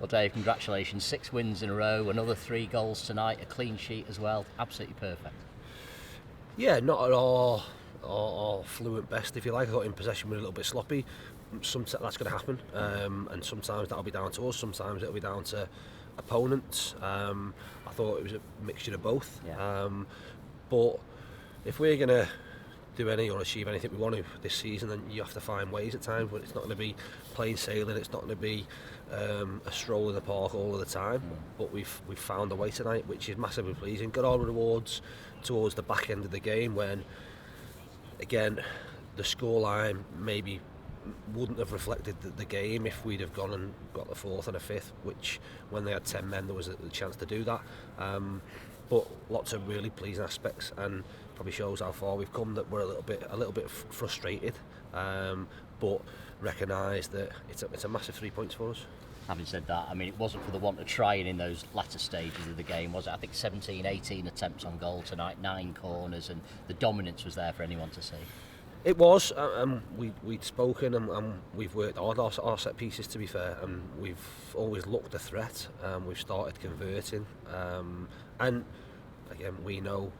Well, Dave, congratulations. 6 wins in a row, another 3 goals tonight, a clean sheet as well. Absolutely perfect. Yeah, not at all or fluent best, if you like. I got in possession, with a little bit sloppy. Sometimes that's going to happen, and sometimes that'll be down to us, sometimes it'll be down to opponents. I thought it was a mixture of both. Yeah. But if we're going to do any or achieve anything we want to this season, then you have to find ways at times. But it's not going to be plain sailing. It's not going to be a stroll in the park all of the time. But we've found a way tonight, which is massively pleasing. Got our rewards towards the back end of the game when, again, the scoreline maybe wouldn't have reflected the game if we'd have gone and got the 4th and a 5th, which when they had 10 men there was a chance to do that. But lots of really pleasing aspects, and probably shows how far we've come, that we're a little bit frustrated, but recognise that it's a massive 3 points for us. Having said that, I mean, it wasn't for the want of trying in those latter stages of the game, was it? I think 17, 18 attempts on goal tonight, 9 corners, and the dominance was there for anyone to see. It was, we'd spoken and we've worked hard our set pieces, to be fair, and we've always looked a threat. We've started converting, and again, we know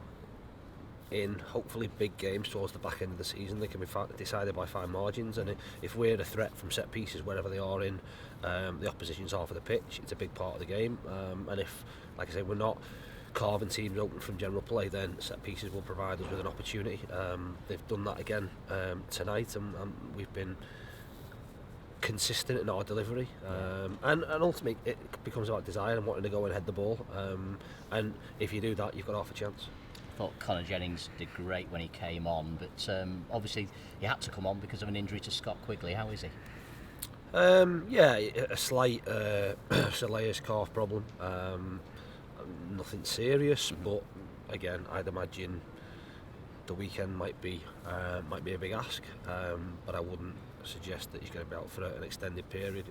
in hopefully big games towards the back end of the season they can be decided by fine margins, and if we're a threat from set pieces wherever they are in the opposition's half of the pitch, it's a big part of the game, and if, like I say, we're not carving teams open from general play, then set pieces will provide us with an opportunity. They've done that again tonight, and we've been consistent in our delivery, and ultimately it becomes about desire and wanting to go and head the ball, and if you do that, you've got half a chance. I thought Connor Jennings did great when he came on, but obviously he had to come on because of an injury to Scott Quigley. How is he? Yeah, a slight Soleil's calf problem. Nothing serious, but again, I'd imagine the weekend might be a big ask, but I wouldn't suggest that he's going to be out for an extended period,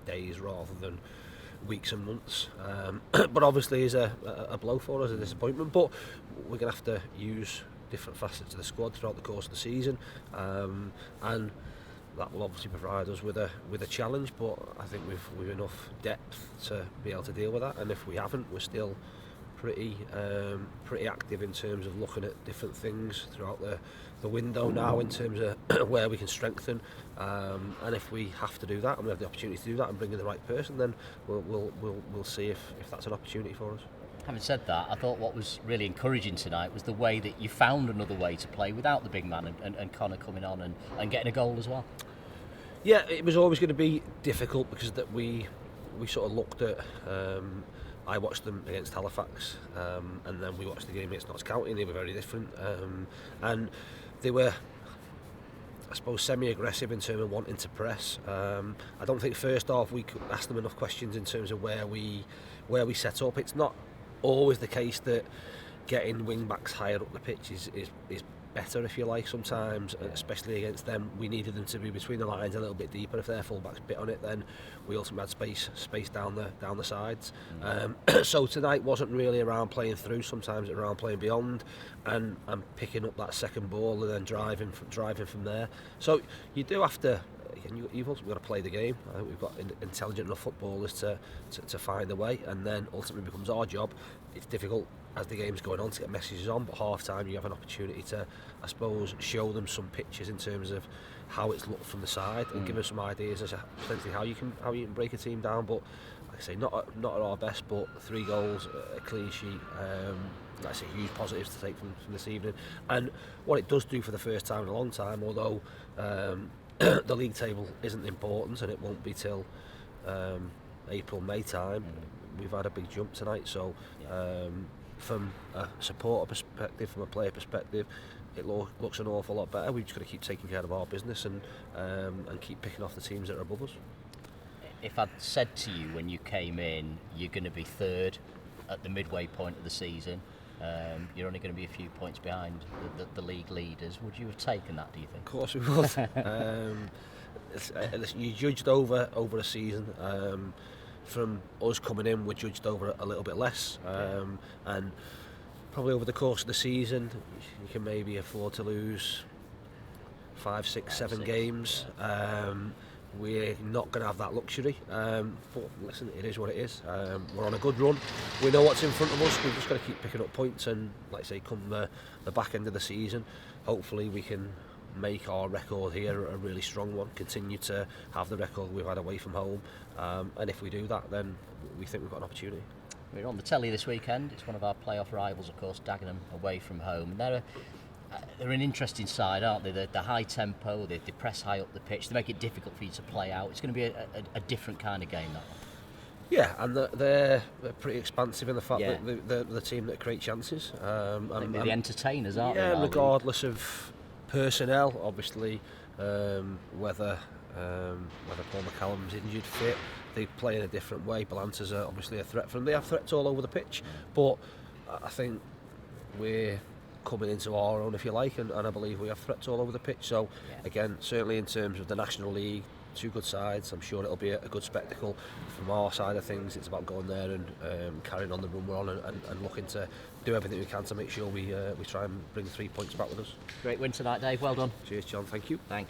days rather than weeks and months. But obviously is a blow for us, a disappointment, but we're going to have to use different facets of the squad throughout the course of the season, and that will obviously provide us with a challenge, but I think we've enough depth to be able to deal with that, and if we haven't, we're still pretty active in terms of looking at different things throughout the window now in terms of where we can strengthen, and if we have to do that and we have the opportunity to do that and bring in the right person, then we'll see if that's an opportunity for us. Having said that, I thought what was really encouraging tonight was the way that you found another way to play without the big man and Connor coming on and getting a goal as well. Yeah, it was always going to be difficult because that we sort of looked at. I watched them against Halifax, and then we watched the game against Notts County, and they were very different. And they were, I suppose, semi-aggressive in terms of wanting to press. I don't think first half we asked them enough questions in terms of where we set up. It's not always the case that getting wing backs higher up the pitch is better, if you like. Sometimes, especially against them, we needed them to be between the lines a little bit deeper. If their fullbacks bit on it, then we ultimately had space down the sides. So tonight wasn't really around playing through. Sometimes it's around playing beyond and picking up that second ball and then driving from there. So you do have to. You've also got to play the game. I think we've got intelligent enough footballers to find a way, and then ultimately becomes our job. It's difficult as the game's going on to get messages on, but half time you have an opportunity to, I suppose, show them some pictures in terms of how it's looked from the side and give them some ideas as to potentially how you can break a team down. But like I say, not at our best, but 3 goals, a clean sheet. That's a huge positive to take from this evening, and what it does do for the first time in a long time, although the league table isn't important and it won't be till April, May time. We've had a big jump tonight, so from a supporter perspective, from a player perspective, it looks an awful lot better. We've just got to keep taking care of our business and keep picking off the teams that are above us. If I'd said to you when you came in, you're going to be 3rd at the midway point of the season, you're only going to be a few points behind the league leaders, would you have taken that, do you think? Of course we would. You judged over a season. From us coming in, we're judged over a little bit less, and probably over the course of the season you can maybe afford to lose 5, 6, 7 games. we're not going to have that luxury. But listen, it is what it is. We're on a good run. We know what's in front of us. We've just got to keep picking up points, and like I say, come the back end of the season, hopefully we can make our record here a really strong one, continue to have the record we've had away from home, and if we do that, then we think we've got an opportunity. We're on the telly this weekend. It's one of our playoff rivals, of course, Dagenham away from home. And they're an interesting side, aren't they? They're high tempo, they press high up the pitch, they make it difficult for you to play out. It's going to be a different kind of game, that one. Yeah, and they're pretty expansive in the fact that they're the team that create chances. I think they're the entertainers, aren't they? Yeah, regardless of personnel, obviously, whether Paul McCallum's injured, fit, they play in a different way. Balances are obviously a threat for them. They have threats all over the pitch, but I think we're coming into our own, if you like, and I believe we have threats all over the pitch. So again, certainly in terms of the National League, two good sides. I'm sure it'll be a good spectacle. From our side of things, it's about going there and carrying on the run we're on, and looking to do everything we can to make sure we try and bring 3 points back with us. Great win tonight, Dave. Well done. Cheers, John. Thank you. Thank you.